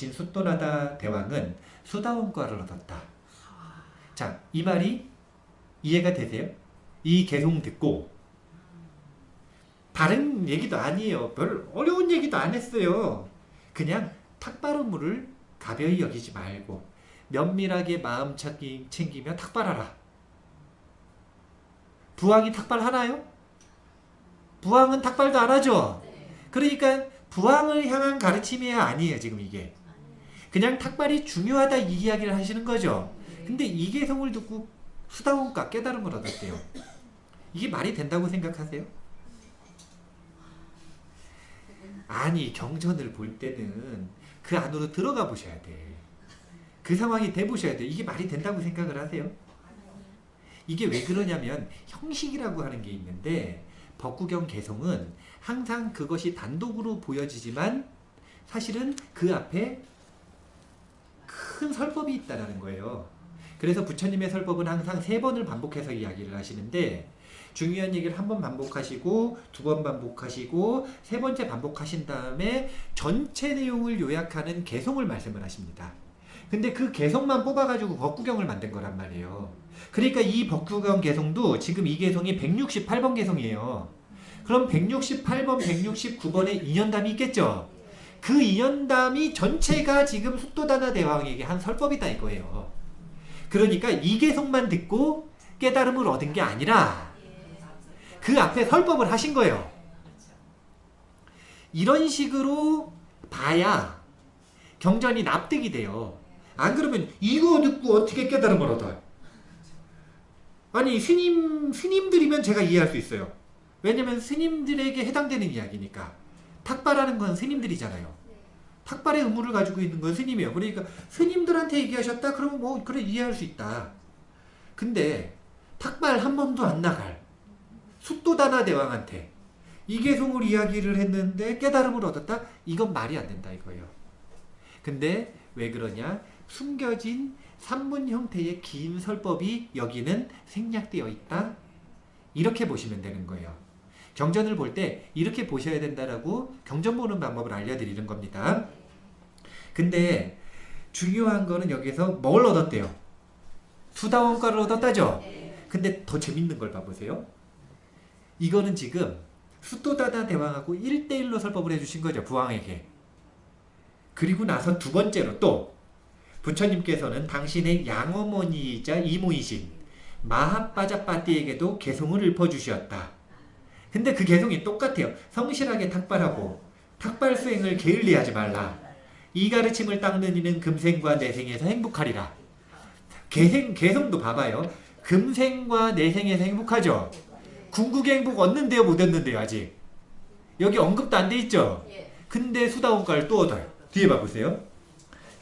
미친 숫도나다 대왕은 수다원과를 얻었다. 자, 이 말이 이해가 되세요? 이 개송 듣고 다른 얘기도 아니에요. 별 어려운 얘기도 안 했어요. 그냥 탁발음물을 가벼이 여기지 말고 면밀하게 마음 챙기며 탁발하라. 부왕이 탁발하나요? 부왕은 탁발도 안 하죠. 그러니까 부왕을 향한 가르침이 아니에요. 지금 이게 그냥 탁발이 중요하다 이 이야기를 하시는 거죠. 근데 이 개송을 듣고 수다원과 깨달음을 얻었대요. 이게 말이 된다고 생각하세요? 아니, 경전을 볼 때는 그 안으로 들어가 보셔야 돼. 그 상황이 돼 보셔야 돼. 이게 말이 된다고 생각을 하세요? 이게 왜 그러냐면 형식이라고 하는 게 있는데 법구경 개송은 항상 그것이 단독으로 보여지지만 사실은 그 앞에 큰 설법이 있다는 거예요. 그래서 부처님의 설법은 항상 3번을 반복해서 이야기를 하시는데 중요한 얘기를 1번 반복하시고 2번 반복하시고 3번째 반복하신 다음에 전체 내용을 요약하는 개송을 말씀을 하십니다. 근데 그 개송만 뽑아가지고 법구경을 만든 거란 말이에요. 그러니까 이 법구경 개송도 지금 이 개송이 168번 개송이에요. 그럼 168번, 169번에 인연담이 있겠죠? 그 인연담이 전체가 지금 숫도다나 대왕에게 한 설법이다 이거예요. 그러니까 이 개송만 듣고 깨달음을 얻은 게 아니라 그 앞에 설법을 하신 거예요. 이런 식으로 봐야 경전이 납득이 돼요. 안 그러면 이거 듣고 어떻게 깨달음을 얻어요? 아니 스님들이면 제가 이해할 수 있어요. 왜냐면 스님들에게 해당되는 이야기니까. 탁발하는 건 스님들이잖아요. 탁발의 의무를 가지고 있는 건 스님이에요. 그러니까 스님들한테 얘기하셨다? 그러면 뭐 그래 이해할 수 있다. 근데 탁발 한 번도 안 나갈 숫도다나 대왕한테 이개송을 이야기를 했는데 깨달음을 얻었다? 이건 말이 안 된다 이거예요. 근데 왜 그러냐? 숨겨진 산문 형태의 긴 설법이 여기는 생략되어 있다. 이렇게 보시면 되는 거예요. 경전을 볼 때 이렇게 보셔야 된다라고 경전 보는 방법을 알려드리는 겁니다. 근데 중요한 거는 여기서 뭘 얻었대요? 수다원과를 얻었다죠? 근데 더 재밌는 걸 봐보세요. 이거는 지금 숫도다나 대왕하고 1대1로 설법을 해주신 거죠. 부왕에게. 그리고 나서 두 번째로 또 부처님께서는 당신의 양어머니이자 이모이신 마하빠자빠띠에게도 개송을 읊어주셨다. 근데 그 개송이 똑같아요. 성실하게 탁발하고 탁발 수행을 게을리하지 말라. 이 가르침을 닦는 이는 금생과 내생에서 행복하리라. 개성도 봐봐요. 금생과 내생에서 행복하죠. 궁극의 행복 얻는데요, 못 얻는데요, 아직. 여기 언급도 안 돼 있죠. 근데 수다원과를 또 얻어요. 뒤에 봐보세요.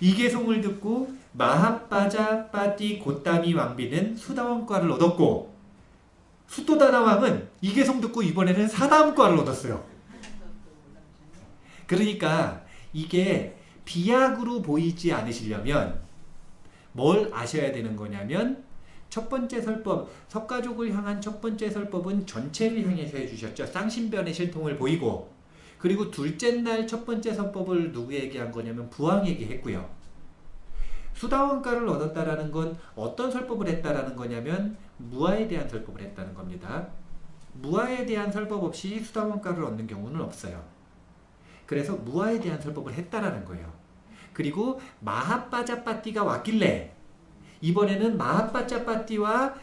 이 개송을 듣고 마하빠자빠띠 고따미 왕비는 수다원과를 얻었고 숫도다나 왕은 이 개송 듣고 이번에는 사다음과를 얻었어요. 그러니까 이게 비약으로 보이지 않으시려면 뭘 아셔야 되는 거냐면 첫 번째 설법, 석가족을 향한 첫 번째 설법은 전체를 향해서 해주셨죠. 쌍신변의 실통을 보이고 그리고 둘째 날 첫 번째 설법을 누구에게 한 거냐면 부왕에게 했고요. 수다원과를 얻었다라는 건 어떤 설법을 했다라는 거냐면 무아에 대한 설법을 했다는 겁니다. 무아에 대한 설법 없이 수다원과를 얻는 경우는 없어요. 그래서 무아에 대한 설법을 했다라는 거예요. 그리고 마하빠자빠띠가 왔길래 이번에는 마하빠자빠띠와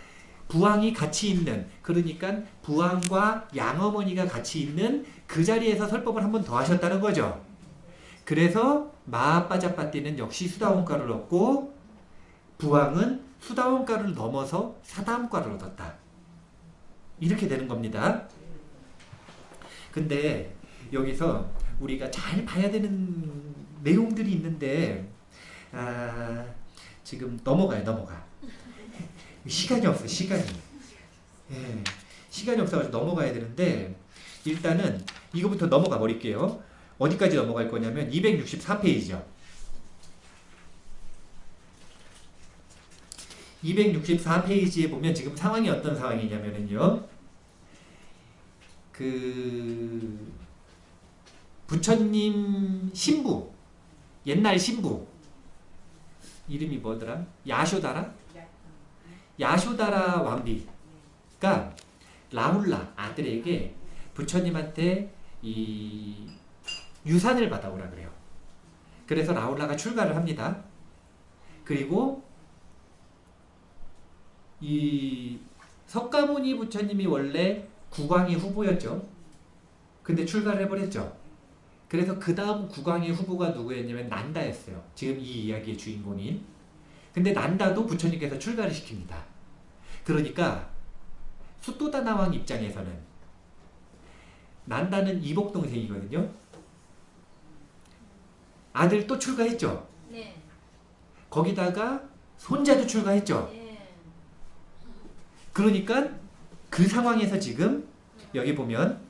부왕이 같이 있는, 그러니까 부왕과 양어머니가 같이 있는 그 자리에서 설법을 한 번 더 하셨다는 거죠. 그래서 마하빠자빠띠는 역시 수다원과를 얻고 부왕은 수다원과를 넘어서 사다음과를 얻었다. 이렇게 되는 겁니다. 근데 여기서 우리가 잘 봐야 되는 내용들이 있는데 지금 넘어가. 시간이 없어. 시간이 없어가지고 넘어가야 되는데 일단은 이거부터 넘어가 버릴게요. 어디까지 넘어갈 거냐면 264페이지요. 264페이지에 보면 지금 상황이 어떤 상황이냐면요. 그 부처님 신부 옛날 신부 이름이 뭐더라? 야쇼다라? 야쇼다라 왕비가 라울라 아들에게 부처님한테 이 유산을 받아오라 그래요. 그래서 라울라가 출가를 합니다. 그리고 이 석가모니 부처님이 원래 국왕의 후보였죠. 근데 출가를 해버렸죠. 그래서 그 다음 국왕의 후보가 누구였냐면 난다였어요. 지금 이 이야기의 주인공인. 근데 난다도 부처님께서 출가를 시킵니다. 그러니까 수토다나왕 입장에서는 난다는 이복 동생이거든요. 아들 또 출가했죠. 네. 거기다가 손자도 출가했죠. 네. 그러니까 그 상황에서 지금 여기 보면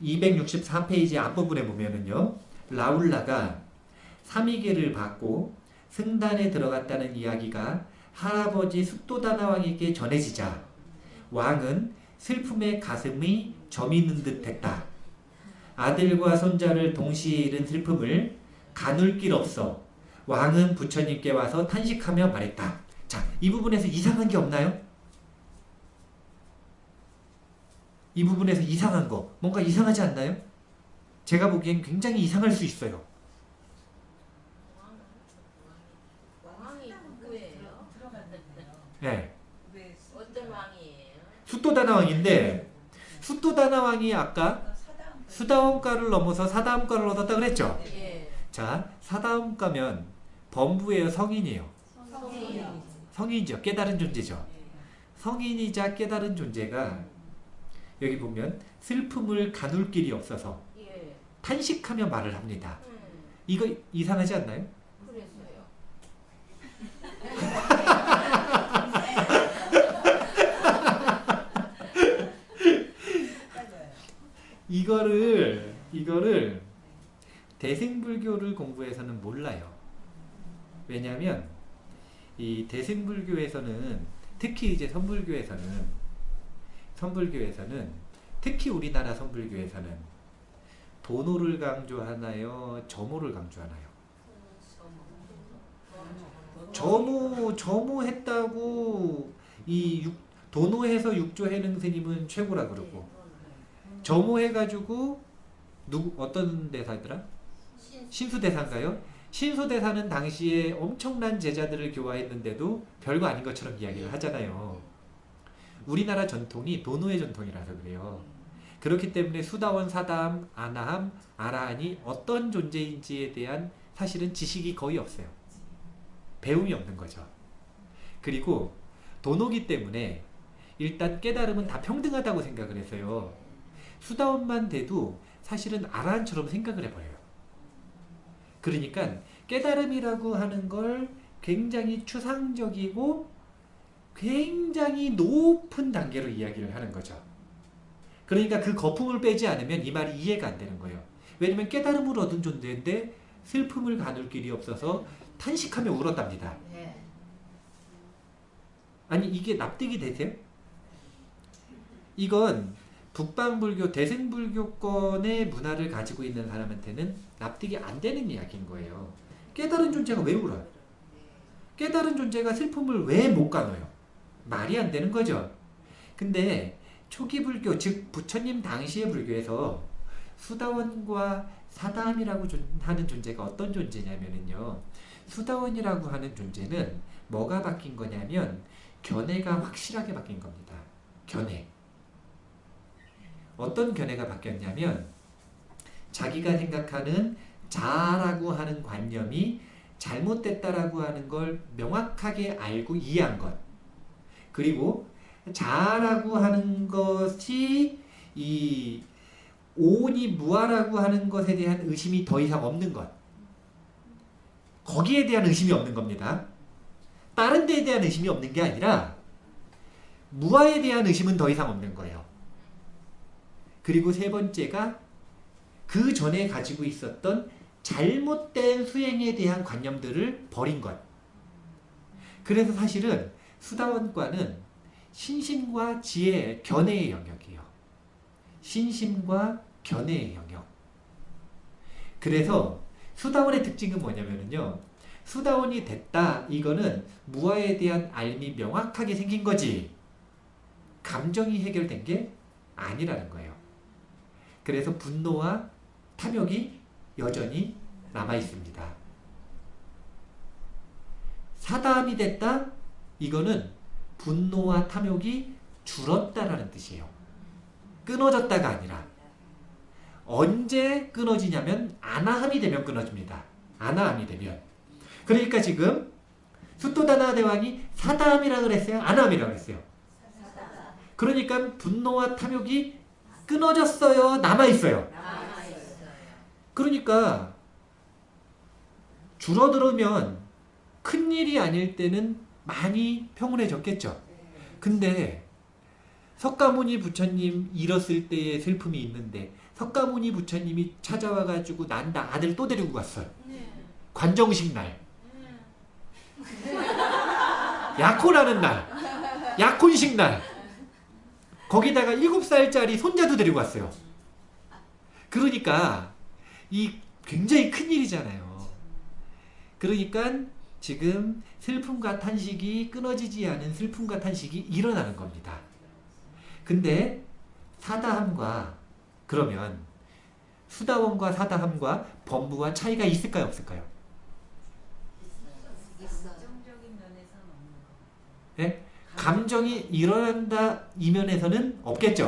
263페이지 앞부분에 보면은요. 라울라가 삼위계를 받고 승단에 들어갔다는 이야기가 할아버지 숙도다나왕에게 전해지자 왕은 슬픔에 가슴이 저미는 듯 했다. 아들과 손자를 동시에 잃은 슬픔을 가눌 길 없어 왕은 부처님께 와서 탄식하며 말했다. 자, 이 부분에서 이상한 게 없나요? 이 부분에서 이상한 거, 뭔가 이상하지 않나요? 제가 보기엔 굉장히 이상할 수 있어요. 왕이 누구예요? 네. 어떤 왕이에요? 수토다나왕인데 수토다나왕이 아까 수다원가를 넘어서 사다음가를 얻었다 그랬죠? 예. 자, 사다음가면 범부예요, 성인이에요? 성인. 성인이죠. 깨달은 존재죠. 성인이자 깨달은 존재가 여기 보면 슬픔을 가눌 길이 없어서 예. 탄식하며 말을 합니다. 이거 이상하지 않나요? 그랬어요. 이거를 대승불교를 공부해서는 몰라요. 왜냐하면 이 대승불교에서는 특히 이제 선불교에서는 특히 우리나라 선불교에서는 도노를 강조하나요? 점호를 강조하나요? 점호했다고 도노해서 육조해능 스님은 최고라 그러고 점호해가지고 어떤 대사더라? 신수대사인가요? 신수대사는 당시에 엄청난 제자들을 교화했는데도 별거 아닌 것처럼 이야기를 하잖아요. 우리나라 전통이 도노의 전통이라서 그래요. 그렇기 때문에 수다원, 사다함, 아나함, 아라한이 어떤 존재인지에 대한 사실은 지식이 거의 없어요. 배움이 없는 거죠. 그리고 도노기 때문에 일단 깨달음은 다 평등하다고 생각을 했어요. 수다원만 돼도 사실은 아라한처럼 생각을 해버려요. 그러니까 깨달음이라고 하는 걸 굉장히 추상적이고 굉장히 높은 단계로 이야기를 하는 거죠. 그러니까 그 거품을 빼지 않으면 이 말이 이해가 안 되는 거예요. 왜냐면 깨달음을 얻은 존재인데 슬픔을 가눌 길이 없어서 탄식하며 울었답니다. 아니 이게 납득이 되세요? 이건 북방불교, 대승불교권의 문화를 가지고 있는 사람한테는 납득이 안 되는 이야기인 거예요. 깨달은 존재가 왜 울어요? 깨달은 존재가 슬픔을 왜 못 가눠요? 말이 안 되는 거죠. 근데 초기 불교, 즉 부처님 당시의 불교에서 수다원과 사다함이라고 하는 존재가 어떤 존재냐면요. 수다원이라고 하는 존재는 뭐가 바뀐 거냐면 견해가 확실하게 바뀐 겁니다. 견해. 어떤 견해가 바뀌었냐면 자기가 생각하는 자아라고 하는 관념이 잘못됐다라고 하는 걸 명확하게 알고 이해한 것. 그리고 자아라고 하는 것이 이 오온이 무아라고 하는 것에 대한 의심이 더 이상 없는 것. 거기에 대한 의심이 없는 겁니다. 다른 데에 대한 의심이 없는 게 아니라 무아에 대한 의심은 더 이상 없는 거예요. 그리고 세 번째가 그 전에 가지고 있었던 잘못된 수행에 대한 관념들을 버린 것. 그래서 사실은 수다원과는 신심과 지혜, 견해의 영역이에요. 신심과 견해의 영역. 그래서 수다원의 특징은 뭐냐면요. 수다원이 됐다. 이거는 무아에 대한 알미 명확하게 생긴 거지. 감정이 해결된 게 아니라는 거예요. 그래서 분노와 탐욕이 여전히 남아 있습니다. 사다함이 됐다. 이거는 분노와 탐욕이 줄었다라는 뜻이에요. 끊어졌다가 아니라 언제 끊어지냐면 아나함이 되면 끊어집니다. 아나함이 되면. 그러니까 지금 수토다나 대왕이 사다함이라 그랬어요? 아나함이라 그랬어요? 그러니까 분노와 탐욕이 끊어졌어요? 남아있어요? 그러니까 줄어들으면 큰일이 아닐 때는 많이 평온해졌겠죠. 근데 석가모니 부처님 잃었을 때의 슬픔이 있는데 석가모니 부처님이 찾아와가지고 난다 아들 또 데리고 갔어요. 관정식 날. 약혼하는 날. 약혼식 날. 거기다가 7살짜리 손자도 데리고 왔어요. 그러니까 이 굉장히 큰일이잖아요. 그러니까 지금 슬픔과 탄식이 끊어지지 않은 슬픔과 탄식이 일어나는 겁니다. 근데 사다함과 그러면 수다원과 사다함과 범부와 차이가 있을까요? 없을까요? 감정적인 면에서는 없는 거. 네? 감정이 일어난다 이 면에서는 없겠죠.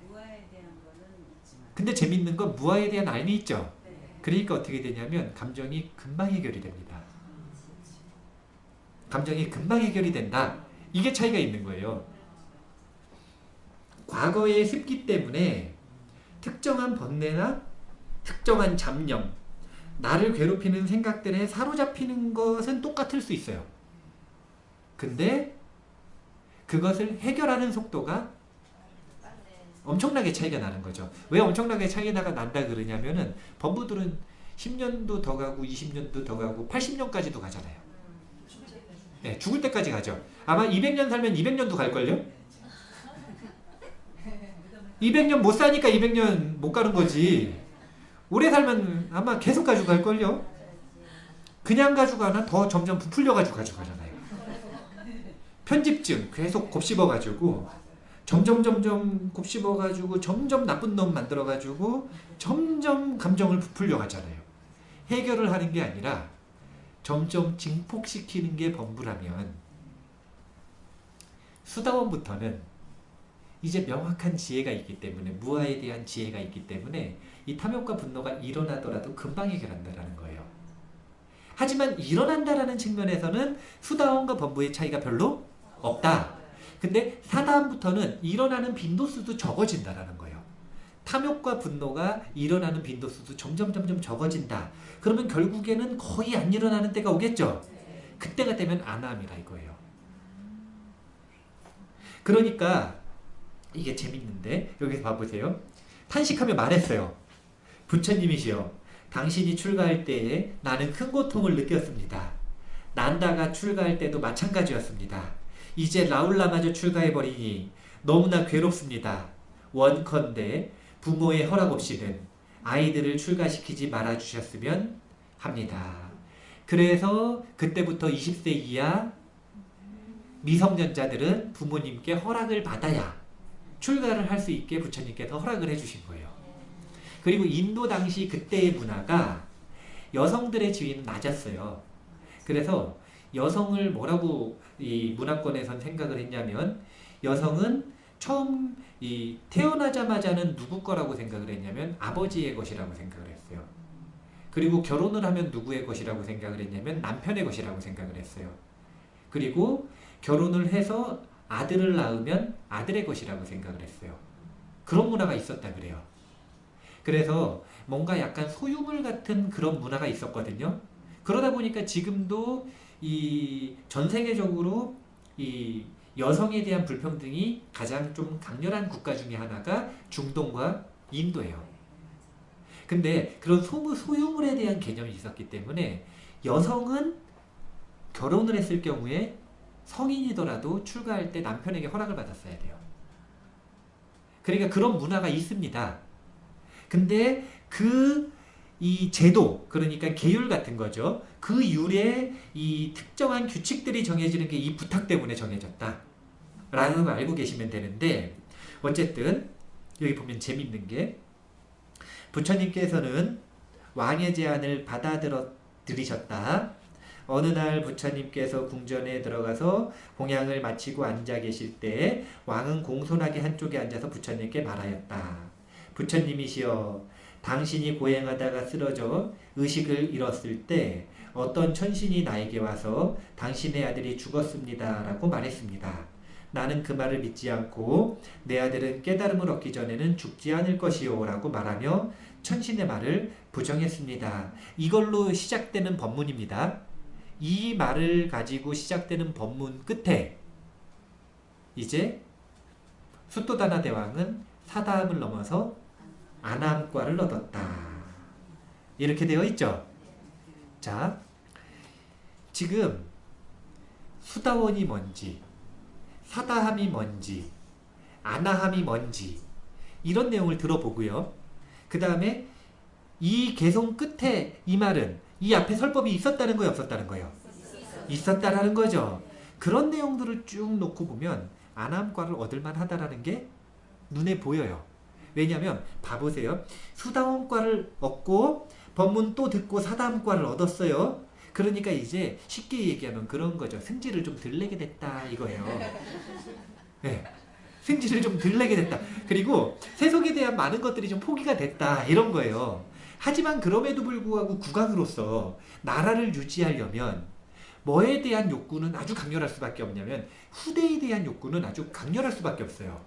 무아에 대한 거는 있지만. 근데 재밌는 건 무아에 대한 알미 있죠. 그러니까 어떻게 되냐면 감정이 금방 해결이 됩니다. 감정이 금방 해결이 된다. 이게 차이가 있는 거예요. 과거의 습기 때문에 특정한 번뇌나 특정한 잡념, 나를 괴롭히는 생각들에 사로잡히는 것은 똑같을 수 있어요. 근데 그것을 해결하는 속도가 엄청나게 차이가 나는 거죠. 왜 엄청나게 차이가 난다 그러냐면은 범부들은 10년도 더 가고 20년도 더 가고 80년까지도 가잖아요. 네, 죽을 때까지 가죠. 아마 200년 살면 200년도 갈걸요? 200년 못 사니까 200년 못 가는 거지. 오래 살면 아마 계속 가지고 갈걸요? 그냥 가지고 가나 더 점점 부풀려 가지고 가잖아요. 편집증 계속 곱씹어 가지고 점점 곱씹어 가지고 점점 나쁜 놈 만들어 가지고 점점 감정을 부풀려 가잖아요. 해결을 하는 게 아니라 점점 증폭시키는 게 범부라면 수다원부터는 이제 명확한 지혜가 있기 때문에 무아에 대한 지혜가 있기 때문에 이 탐욕과 분노가 일어나더라도 금방 해결한다는 거예요. 하지만 일어난다라는 측면에서는 수다원과 범부의 차이가 별로 없다. 근데 사다함부터는 일어나는 빈도수도 적어진다라는 거예요. 탐욕과 분노가 일어나는 빈도수도 점점 적어진다. 그러면 결국에는 거의 안 일어나는 때가 오겠죠. 그때가 되면 아나함이라 이거예요. 그러니까 이게 재밌는데 여기서 봐보세요. 탄식하며 말했어요. 부처님이시여, 당신이 출가할 때에 나는 큰 고통을 느꼈습니다. 난다가 출가할 때도 마찬가지였습니다. 이제 라울라마저 출가해버리니 너무나 괴롭습니다. 원컨대 부모의 허락 없이는 아이들을 출가시키지 말아주셨으면 합니다. 그래서 그때부터 20세 이하 미성년자들은 부모님께 허락을 받아야 출가를 할 수 있게 부처님께서 허락을 해주신 거예요. 그리고 인도 당시 그때의 문화가 여성들의 지위는 낮았어요. 그래서 여성을 뭐라고 이 문화권에선 생각을 했냐면 여성은 처음 태어나자마자는 누구 거라고 생각을 했냐면 아버지의 것이라고 생각을 했어요. 그리고 결혼을 하면 누구의 것이라고 생각을 했냐면 남편의 것이라고 생각을 했어요. 그리고 결혼을 해서 아들을 낳으면 아들의 것이라고 생각을 했어요. 그런 문화가 있었다 그래요. 그래서 뭔가 약간 소유물 같은 그런 문화가 있었거든요. 그러다 보니까 지금도 전 세계적으로 이 여성에 대한 불평등이 가장 좀 강렬한 국가 중에 하나가 중동과 인도예요. 근데 그런 소유물에 대한 개념이 있었기 때문에 여성은 결혼을 했을 경우에 성인이더라도 출가할 때 남편에게 허락을 받았어야 돼요. 그러니까 그런 문화가 있습니다. 근데 그 이 제도, 그러니까 계율 같은 거죠. 그 율에 이 특정한 규칙들이 정해지는 게 이 부탁 때문에 정해졌다 라는 걸 알고 계시면 되는데, 어쨌든 여기 보면 재밌는 게, 부처님께서는 왕의 제안을 받아들이셨다. 어느 날 부처님께서 궁전에 들어가서 공양을 마치고 앉아 계실 때 왕은 공손하게 한쪽에 앉아서 부처님께 말하였다. 부처님이시여, 당신이 고행하다가 쓰러져 의식을 잃었을 때 어떤 천신이 나에게 와서 당신의 아들이 죽었습니다 라고 말했습니다. 나는 그 말을 믿지 않고 내 아들은 깨달음을 얻기 전에는 죽지 않을 것이요 라고 말하며 천신의 말을 부정했습니다. 이걸로 시작되는 법문입니다. 이 말을 가지고 시작되는 법문 끝에 이제 수토다나 대왕은 사다함을 넘어서 아나함과를 얻었다. 이렇게 되어 있죠. 자, 지금 수다원이 뭔지, 사다함이 뭔지, 아나함이 뭔지 이런 내용을 들어보고요. 그 다음에 이 개송 끝에 이 말은 이 앞에 설법이 있었다는 거예요, 없었다는 거예요? 있었다라는 거죠. 그런 내용들을 쭉 놓고 보면 아나함과를 얻을만 하다라는 게 눈에 보여요. 왜냐하면 봐보세요. 수다원과를 얻고 법문 또 듣고 사다함과를 얻었어요. 그러니까 이제 쉽게 얘기하면 그런 거죠. 승질을 좀 덜 내게 됐다 이거예요. 네. 승질을 좀 덜 내게 됐다. 그리고 세속에 대한 많은 것들이 좀 포기가 됐다 이런 거예요. 하지만 그럼에도 불구하고 국왕으로서 나라를 유지하려면 뭐에 대한 욕구는 아주 강렬할 수밖에 없냐면 후대에 대한 욕구는 아주 강렬할 수밖에 없어요.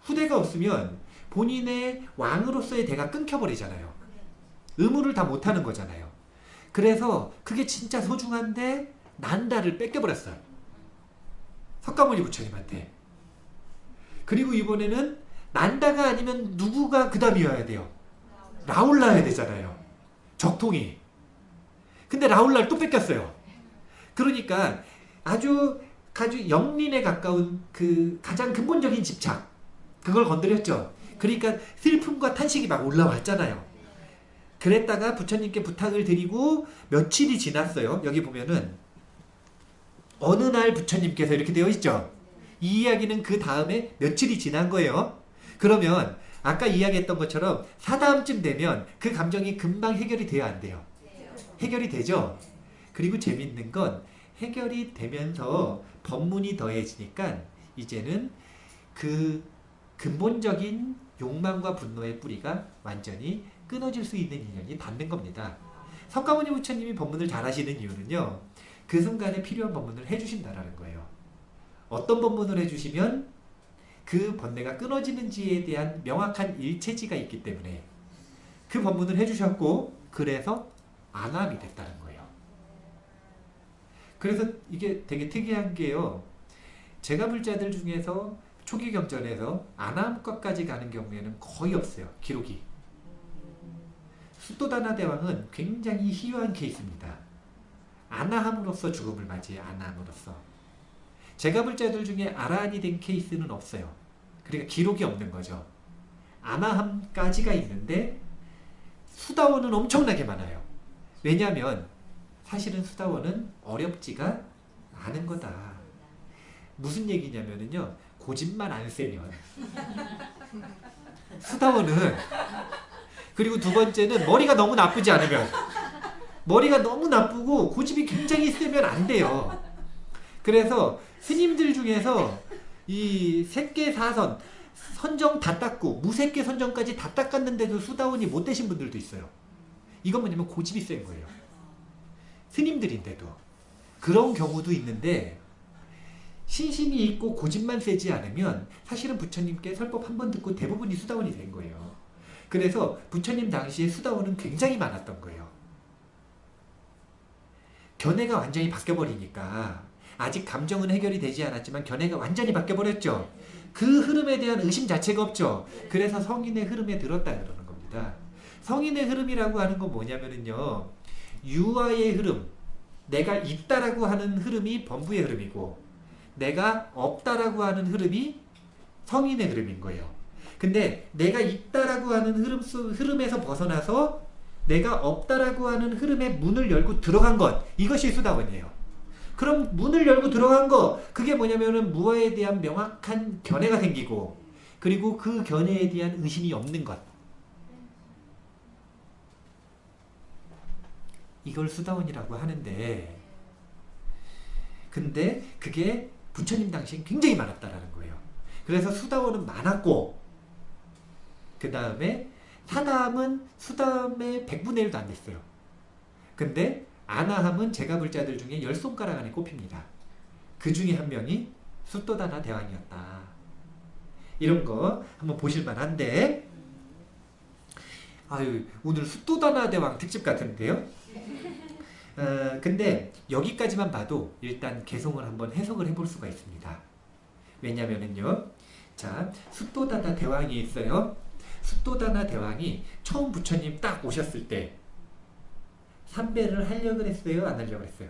후대가 없으면 본인의 왕으로서의 대가 끊겨버리잖아요. 의무를 다 못하는 거잖아요. 그래서 그게 진짜 소중한데 난다를 뺏겨버렸어요. 석가모니 부처님한테. 그리고 이번에는 난다가 아니면 누구가 그 다음이어야 돼요? 라울라야 되잖아요. 적통이. 근데 라울라를 또 뺏겼어요. 그러니까 아주 영린에 가까운 그 가장 근본적인 집착, 그걸 건드렸죠. 그러니까 슬픔과 탄식이 막 올라왔잖아요. 그랬다가 부처님께 부탁을 드리고 며칠이 지났어요. 여기 보면은 어느 날 부처님께서 이렇게 되어 있죠. 이 이야기는 그 다음에 며칠이 지난 거예요. 그러면 아까 이야기했던 것처럼 사다음쯤 되면 그 감정이 금방 해결이 돼야 안 돼요? 해결이 되죠. 그리고 재밌는 건 해결이 되면서 법문이 더해지니까 이제는 그 근본적인 욕망과 분노의 뿌리가 완전히 끊어질 수 있는 인연이 닿는 겁니다. 석가모니 부처님이 법문을 잘 하시는 이유는요. 그 순간에 필요한 법문을 해주신다라는 거예요. 어떤 법문을 해주시면 그 번뇌가 끊어지는지에 대한 명확한 일체지가 있기 때문에 그 법문을 해주셨고, 그래서 아나함이 됐다는 거예요. 그래서 이게 되게 특이한 게요. 제가 불자들 중에서 초기 경전에서 아나함과까지 가는 경우에는 거의 없어요. 기록이. 수토다나 대왕은 굉장히 희귀한 케이스입니다. 아나함으로써 죽음을 맞이해 아나함으로써. 제가 불자들 중에 아라한이 된 케이스는 없어요. 그러니까 기록이 없는 거죠. 아나함까지가 있는데 수다원은 엄청나게 많아요. 왜냐하면 사실은 수다원은 어렵지가 않은 거다. 무슨 얘기냐면요. 고집만 안 세면. 수다원은. 그리고 두 번째는 머리가 너무 나쁘지 않으면. 머리가 너무 나쁘고 고집이 굉장히 세면 안 돼요. 그래서 스님들 중에서 이 색계 사선 선정 다 닦고 무색계 선정까지 다 닦았는데도 수다원이 못 되신 분들도 있어요. 이건 뭐냐면 고집이 센 거예요. 스님들인데도. 그런 경우도 있는데 신심이 있고 고집만 세지 않으면 사실은 부처님께 설법 한 번 듣고 대부분이 수다원이 된 거예요. 그래서 부처님 당시에 수다원은 굉장히 많았던 거예요. 견해가 완전히 바뀌어버리니까 아직 감정은 해결이 되지 않았지만 견해가 완전히 바뀌어버렸죠. 그 흐름에 대한 의심 자체가 없죠. 그래서 성인의 흐름에 들었다 그러는 겁니다. 성인의 흐름이라고 하는 건 뭐냐면요. 유아의 흐름, 내가 있다라고 하는 흐름이 범부의 흐름이고 내가 없다라고 하는 흐름이 성인의 흐름인 거예요. 근데 내가 있다라고 하는 흐름에서 벗어나서 내가 없다라고 하는 흐름에 문을 열고 들어간 것, 이것이 수다원이에요. 그럼 문을 열고 들어간 거, 그게 뭐냐면은 무어에 대한 명확한 견해가 생기고, 그리고 그 견해에 대한 의심이 없는 것. 이걸 수다원이라고 하는데, 근데 그게 부처님 당시엔 굉장히 많았다라는 거예요. 그래서 수다원은 많았고, 그 다음에 사다함은 수다함의 100분의 1도 안 됐어요. 근데 아나함은 제가 볼 자들 중에 10손가락 안에 꼽힙니다. 그 중에 한 명이 숫도다나 대왕이었다. 이런 거 한번 보실 만한데, 아유, 오늘 숫도다나 대왕 특집 같은데요? 근데 여기까지만 봐도 일단 개성을 한번 해석을 해볼 수가 있습니다. 왜냐면은요, 자, 숫도다나 대왕이 있어요. 숫도다나 대왕이 처음 부처님 딱 오셨을 때 삼배를 하려고 했어요? 안 하려고 했어요?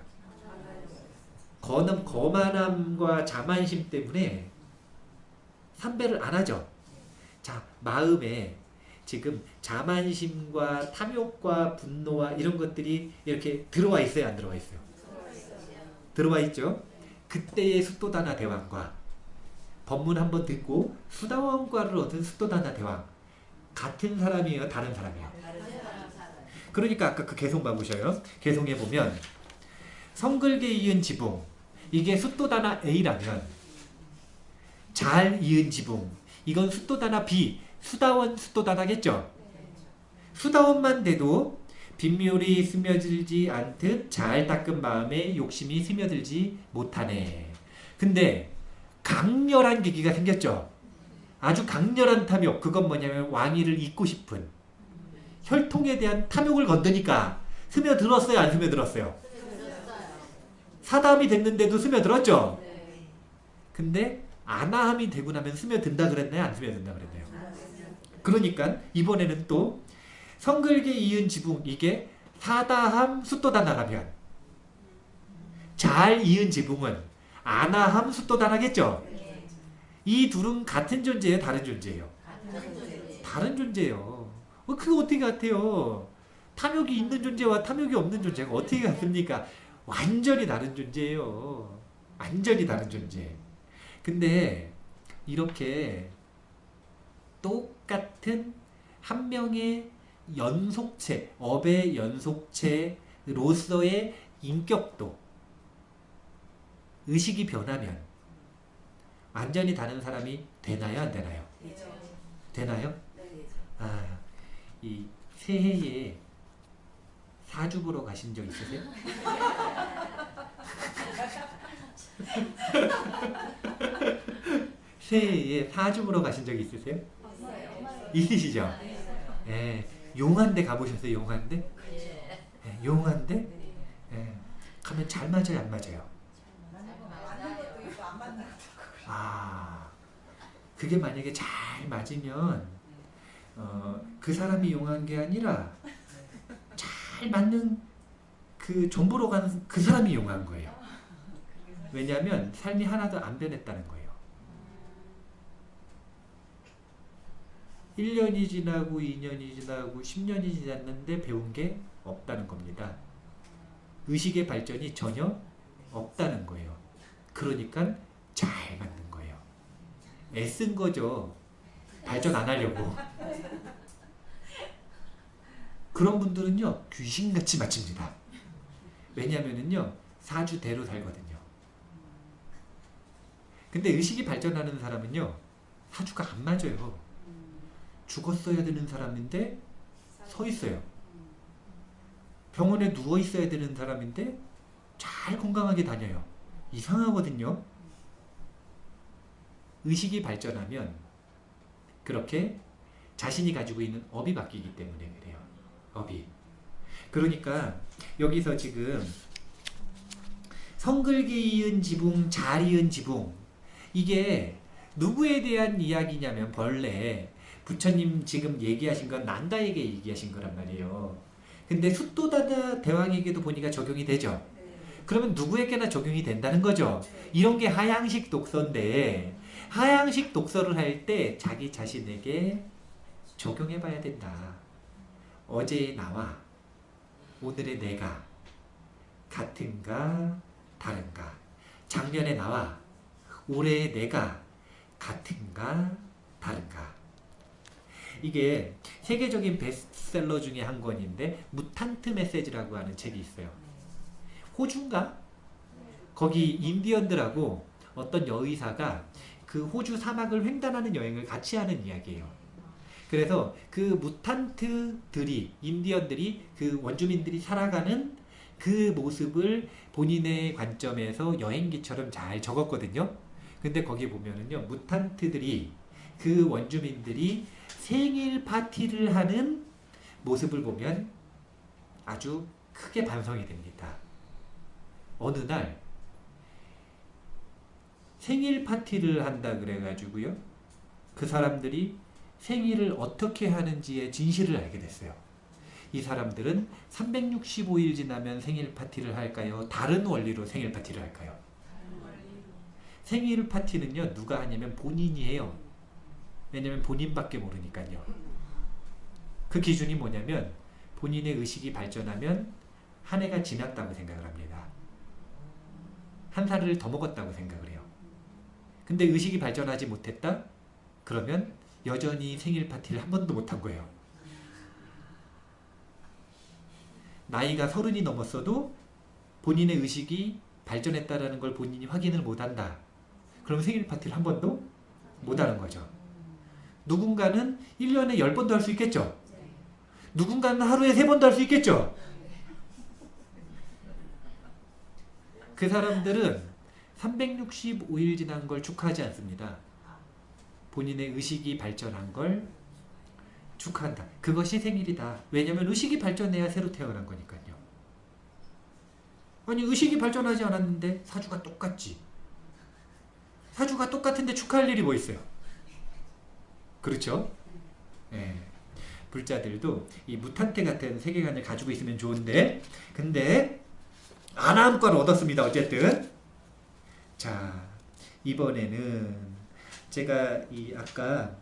거만함과 자만심 때문에 삼배를 안 하죠. 자, 마음에 지금 자만심과 탐욕과 분노와 이런 것들이 이렇게 들어와 있어요? 안 들어와 있어요? 들어와 있죠. 그때의 숫도다나 대왕과 법문 한번 듣고 수다원과를 얻은 숫도다나 대왕, 같은 사람이에요? 다른 사람이에요? 그러니까 아까 그 개송 봐보셔요. 개송에 보면 성글게 이은 지붕, 이게 숫도다나 A라면 잘 이은 지붕, 이건 숫도다나 B, 수다원 숫도다나겠죠. 수다원만 돼도 빗물이 스며들지 않듯 잘 닦은 마음에 욕심이 스며들지 못하네. 근데 강렬한 계기가 생겼죠. 아주 강렬한 탐욕, 그건 뭐냐면 왕위를 잇고 싶은 혈통에 대한 탐욕을 건드니까 스며들었어요? 안 스며들었어요? 사다함이 됐는데도 스며들었죠? 근데 아나함이 되고 나면 스며든다 그랬나요? 안 스며든다 그랬나요? 그러니까 이번에는 또 성글게 이은 지붕, 이게 사다함 숫도다나라면 잘 이은 지붕은 아나함 숫도다나겠죠? 이 둘은 같은 존재예요? 다른 존재예요? 다른 존재예요. 그거 어떻게 같아요? 탐욕이 있는 존재와 탐욕이 없는 존재가 어떻게 같습니까? 완전히 다른 존재예요. 완전히 다른 존재. 근데 이렇게 똑같은 한 명의 연속체, 업의 연속체로서의 인격도, 의식이 변하면 완전히 다른 사람이 되나요? 안 되나요? 되나요? 아, 이 새해에 사주 보러 가신 적 있으세요? 새해에 사주 보러 가신 적 있으세요? 있으시죠? 예, 용한데 가보셨어요? 용한데? 예, 용한데? 예, 가면 잘 맞아요? 안 맞아요? 아, 그게 만약에 잘 맞으면 그 사람이 용한 게 아니라 잘 맞는 그 좀 보러 가는 그 사람이 용한 거예요. 왜냐하면 삶이 하나도 안 변했다는 거예요. 1년이 지나고 2년이 지나고 10년이 지났는데 배운 게 없다는 겁니다. 의식의 발전이 전혀 없다는 거예요. 그러니까 잘 맞는 거예요. 애쓴 거죠. 발전 안 하려고. 그런 분들은요, 귀신같이 맞춥니다. 왜냐면은요, 사주대로 살거든요. 근데 의식이 발전하는 사람은요, 사주가 안 맞아요. 죽었어야 되는 사람인데 서 있어요. 병원에 누워 있어야 되는 사람인데 잘 건강하게 다녀요. 이상하거든요. 의식이 발전하면 그렇게 자신이 가지고 있는 업이 바뀌기 때문에 그래요. 업이. 그러니까 여기서 지금 성글게 이은 지붕, 잘 이은 지붕, 이게 누구에 대한 이야기냐면 본래 부처님 지금 얘기하신 건 난다에게 얘기하신 거란 말이에요. 근데 숫도다나 대왕에게도 보니까 적용이 되죠. 그러면 누구에게나 적용이 된다는 거죠. 이런 게 하향식 독서인데, 하향식 독서를 할 때 자기 자신에게 적용해 봐야 된다. 어제의 나와 오늘의 내가 같은가 다른가? 작년의 나와 올해의 내가 같은가 다른가? 이게 세계적인 베스트셀러 중에 한 권인데 무탄트 메시지라고 하는 책이 있어요. 호주인가? 거기 인디언들하고 어떤 여의사가 그 호주 사막을 횡단하는 여행을 같이 하는 이야기예요. 그래서 그 무탄트들이, 인디언들이, 그 원주민들이 살아가는 그 모습을 본인의 관점에서 여행기처럼 잘 적었거든요. 근데 거기 보면은요, 무탄트들이, 그 원주민들이 생일 파티를 하는 모습을 보면 아주 크게 반성이 됩니다. 어느 날 생일 파티를 한다 그래가지고요, 그 사람들이 생일을 어떻게 하는지의 진실을 알게 됐어요. 이 사람들은 365일 지나면 생일 파티를 할까요? 다른 원리로 생일 파티를 할까요? 생일 파티는요, 누가 하냐면 본인이 해요. 왜냐면 본인밖에 모르니까요. 그 기준이 뭐냐면 본인의 의식이 발전하면 한 해가 지났다고 생각을 합니다. 한 살을 더 먹었다고 생각을 해요. 근데 의식이 발전하지 못했다? 그러면 여전히 생일 파티를 한 번도 못한 거예요. 나이가 30이 넘었어도 본인의 의식이 발전했다라는 걸 본인이 확인을 못한다. 그럼 생일 파티를 한 번도 못하는 거죠. 누군가는 1년에 10번도 할 수 있겠죠. 누군가는 하루에 3번도 할 수 있겠죠. 그 사람들은 365일 지난 걸 축하하지 않습니다. 본인의 의식이 발전한 걸 축하한다. 그것이 생일이다. 왜냐하면 의식이 발전해야 새로 태어난 거니까요. 아니, 의식이 발전하지 않았는데 사주가 똑같지. 사주가 똑같은데 축하할 일이 뭐 있어요? 그렇죠? 예. 불자들도 이 무탄테 같은 세계관을 가지고 있으면 좋은데, 근데 아나운과를 얻었습니다. 어쨌든. 자, 이번에는 제가 이 아까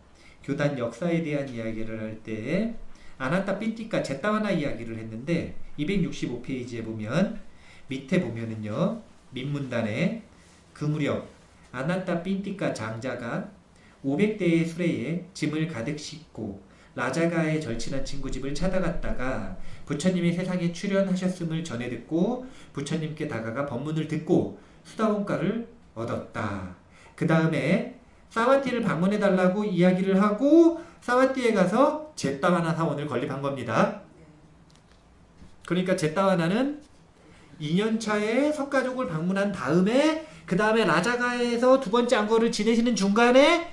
교단 역사에 대한 이야기를 할 때 아나타 핀티카 제타와나 이야기를 했는데 265페이지에 보면 밑에 보면은요, 민문단에 그 무렵 아나타 핀티카 장자가 500대의 수레에 짐을 가득 싣고 라자가의 절친한 친구 집을 찾아갔다가 부처님이 세상에 출현하셨음을 전해 듣고 부처님께 다가가 법문을 듣고 수다원가를 얻었다. 그 다음에 사와티를 방문해달라고 이야기를 하고 사와티에 가서 제타와나 사원을 건립한 겁니다. 그러니까 제타와나는 2년차에 석가족을 방문한 다음에 그 다음에 라자가에서 두 번째 안거를 지내시는 중간에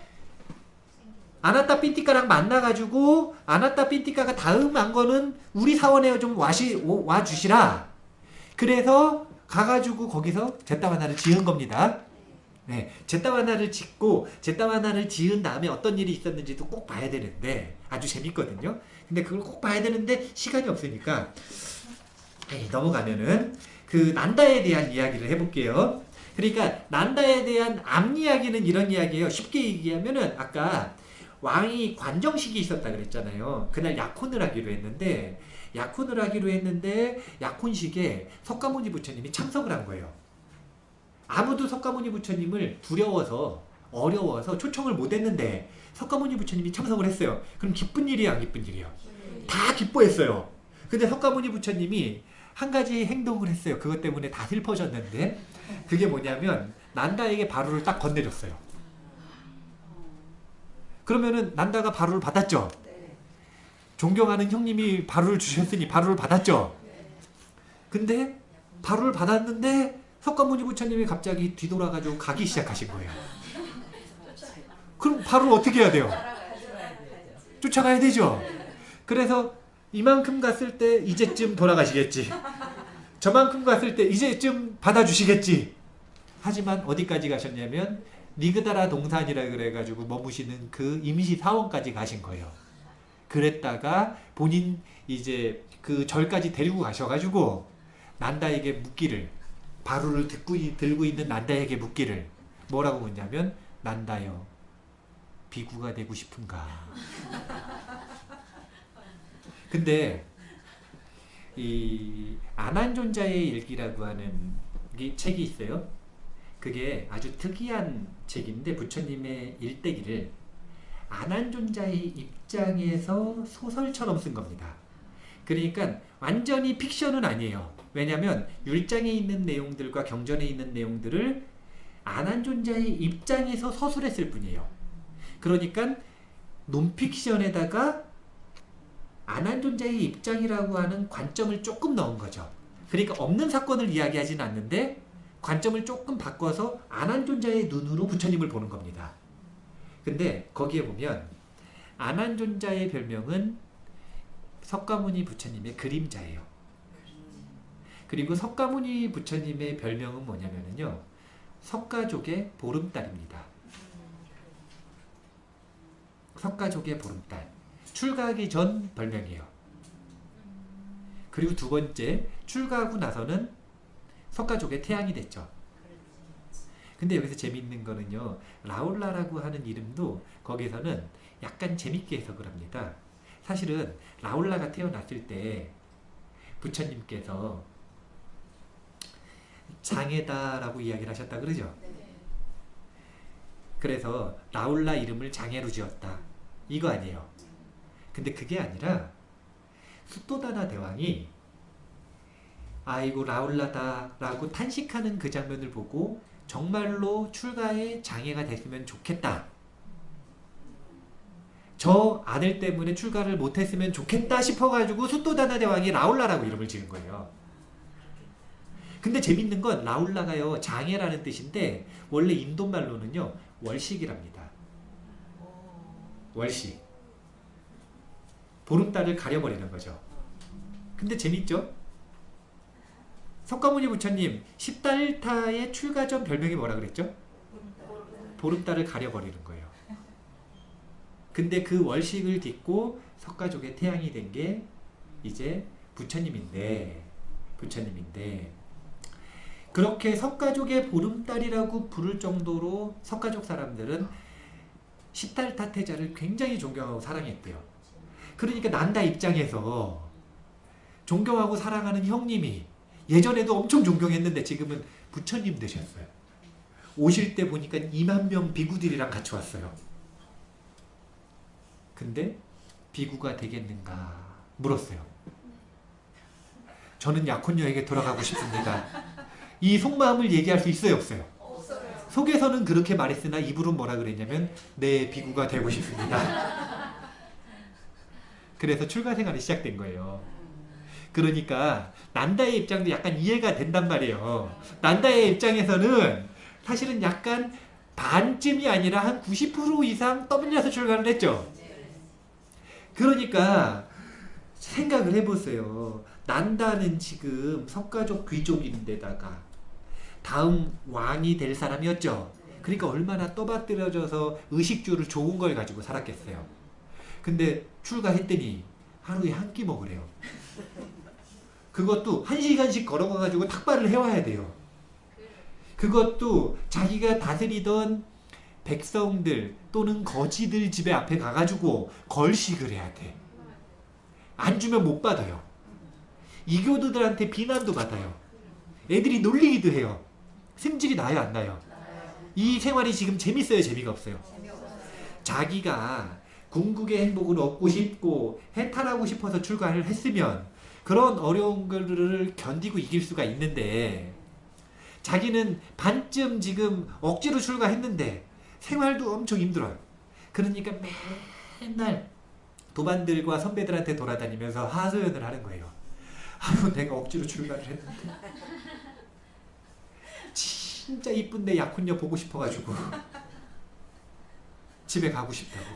아나타 핀티카랑 만나가지고 아나타 핀티카가 다음 안거는 우리 사원에 좀 와주시라. 그래서 가가지고 거기서 제타와나를 지은 겁니다. 네, 제타와나를 짓고 제타와나를 지은 다음에 어떤 일이 있었는지도 꼭 봐야 되는데 아주 재밌거든요. 근데 그걸 꼭 봐야 되는데 시간이 없으니까 넘어가면은 그 난다에 대한 이야기를 해볼게요. 그러니까 난다에 대한 앞 이야기는 이런 이야기예요. 쉽게 얘기하면은 아까 왕이 관정식이 있었다 그랬잖아요. 그날 약혼을 하기로 했는데 약혼식에 석가모니 부처님이 참석을 한 거예요. 아무도 석가모니 부처님을 두려워서 어려워서 초청을 못했는데 석가모니 부처님이 참석을 했어요. 그럼 기쁜 일이야, 안 기쁜 일이야? 다 기뻐했어요. 근데 석가모니 부처님이 한 가지 행동을 했어요. 그것 때문에 다 슬퍼졌는데 그게 뭐냐면 난다에게 바루를 딱 건네줬어요. 그러면은 난다가 바루를 받았죠. 존경하는 형님이 바루를 주셨으니 바루를 받았죠. 근데 바루를 받았는데 석가모니 부처님이 갑자기 뒤돌아가지고 가기 시작하신 거예요. 그럼 바루를 어떻게 해야 돼요? 쫓아가야 되죠. 그래서 이만큼 갔을 때 이제쯤 돌아가시겠지. 저만큼 갔을 때 이제쯤 받아주시겠지. 하지만 어디까지 가셨냐면 니그다라 동산이라 그래가지고 머무시는 그 임시 사원까지 가신 거예요. 그랬다가 본인 이제 그 절까지 데리고 가셔가지고 난다에게 묻기를, 바루를 들고 있는 난다에게 묻기를 뭐라고 묻냐면, 난다여 비구가 되고 싶은가. 근데 이 안한존자의 일기라고 하는 책이 있어요. 그게 아주 특이한 책인데 부처님의 일대기를 안한존자의 입장에서 소설처럼 쓴 겁니다. 그러니까 완전히 픽션은 아니에요. 왜냐하면 율장에 있는 내용들과 경전에 있는 내용들을 안한존자의 입장에서 서술했을 뿐이에요. 그러니까 논픽션에다가 안한존자의 입장이라고 하는 관점을 조금 넣은 거죠. 그러니까 없는 사건을 이야기하지는 않는데 관점을 조금 바꿔서 안한존자의 눈으로 부처님을 보는 겁니다. 근데 거기에 보면 안한존자의 별명은 석가모니 부처님의 그림자예요. 그리고 석가모니 부처님의 별명은 뭐냐면요, 석가족의 보름달입니다. 석가족의 보름달. 출가하기 전 별명이에요. 그리고 두 번째, 출가하고 나서는 석가족의 태양이 됐죠. 근데 여기서 재미있는 거는요, 라울라라고 하는 이름도 거기서는 약간 재밌게 해석을 합니다. 사실은 라울라가 태어났을 때 부처님께서 장애다라고 이야기를 하셨다 그러죠. 그래서 라울라 이름을 장애로 지었다, 이거 아니에요. 근데 그게 아니라 수토다나 대왕이 아이고 라울라다 라고 탄식하는 그 장면을 보고 정말로 출가에 장애가 됐으면 좋겠다, 저 아들 때문에 출가를 못했으면 좋겠다 싶어가지고 수토다나 대왕이 라울라라고 이름을 지은 거예요. 근데 재밌는 건 라울라가요, 장애라는 뜻인데 원래 인도말로는요 월식이랍니다. 월식. 보름달을 가려버리는 거죠. 근데 재밌죠? 석가모니 부처님 10달타의 출가 전 별명이 뭐라 그랬죠? 보름달을 가려버리는 거예요. 근데 그 월식을 딛고 석가족의 태양이 된 게 이제 부처님인데 그렇게 석가족의 보름달이라고 부를 정도로 석가족 사람들은 10달타 태자를 굉장히 존경하고 사랑했대요. 그러니까 난다 입장에서 존경하고 사랑하는 형님이 예전에도 엄청 존경했는데 지금은 부처님 되셨어요. 오실 때 보니까 2만 명 비구들이랑 같이 왔어요. 근데 비구가 되겠는가 물었어요. 저는 약혼녀에게 돌아가고 싶습니다. 이 속마음을 얘기할 수 있어요, 없어요? 속에서는 그렇게 말했으나 입으로는 뭐라 그랬냐면 네, 비구가 되고 싶습니다. 그래서 출가 생활이 시작된 거예요. 그러니까 난다의 입장도 약간 이해가 된단 말이에요. 난다의 입장에서는 사실은 약간 반쯤이 아니라 한 90% 이상 떠밀려서 출가를 했죠. 그러니까 생각을 해보세요. 난다는 지금 석가족 귀족인데다가 다음 왕이 될 사람이었죠. 그러니까 얼마나 떠받들어져서 의식주를 좋은 걸 가지고 살았겠어요. 근데 출가했더니 하루에 한 끼 먹으래요. 그것도 1시간씩 걸어가가지고 탁발을 해와야 돼요. 그것도 자기가 다스리던 백성들 또는 거지들 집에 앞에 가가지고 걸식을 해야 돼. 안 주면 못 받아요. 이교도들한테 비난도 받아요. 애들이 놀리기도 해요. 승질이 나요, 안 나요? 이 생활이 지금 재밌어요, 재미가 없어요? 자기가 궁극의 행복을 얻고 싶고 해탈하고 싶어서 출가를 했으면 그런 어려운 것을 견디고 이길 수가 있는데 자기는 반쯤 지금 억지로 출가했는데 생활도 엄청 힘들어요. 그러니까 맨날 도반들과 선배들한테 돌아다니면서 하소연을 하는 거예요. 아유, 내가 억지로 출가를 했는데 진짜 이쁜 내 약혼녀 보고 싶어가지고 집에 가고 싶다고.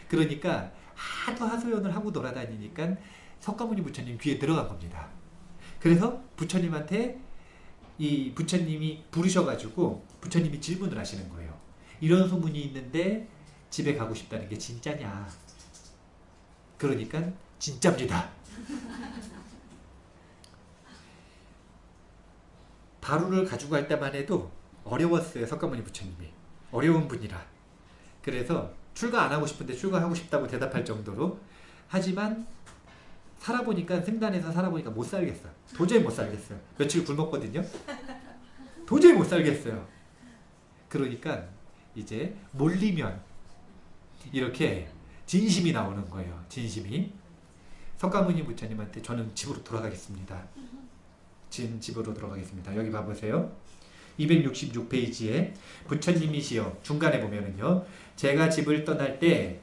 그러니까 하도 하소연을 하고 돌아다니니까 석가모니 부처님 귀에 들어간 겁니다. 그래서 부처님한테 이 부처님이 부르셔가지고 부처님이 질문을 하시는 거예요. 이런 소문이 있는데 집에 가고 싶다는 게 진짜냐? 그러니까 진짜입니다. 바루를 가지고 갈 때만 해도 어려웠어요. 석가모니 부처님이. 어려운 분이라. 그래서 출가 안 하고 싶은데 출가하고 싶다고 대답할 정도로. 하지만 살아보니까 생단에서 살아보니까 못 살겠어. 도저히 못 살겠어요. 며칠 굶었거든요. 도저히 못 살겠어요. 그러니까 이제 몰리면 이렇게 진심이 나오는 거예요. 진심이. 석가모니 부처님한테 저는 집으로 돌아가겠습니다. 지금 집으로 돌아가겠습니다. 여기 봐보세요. 266페이지에 부처님이시여 중간에 보면은요. 제가 집을 떠날 때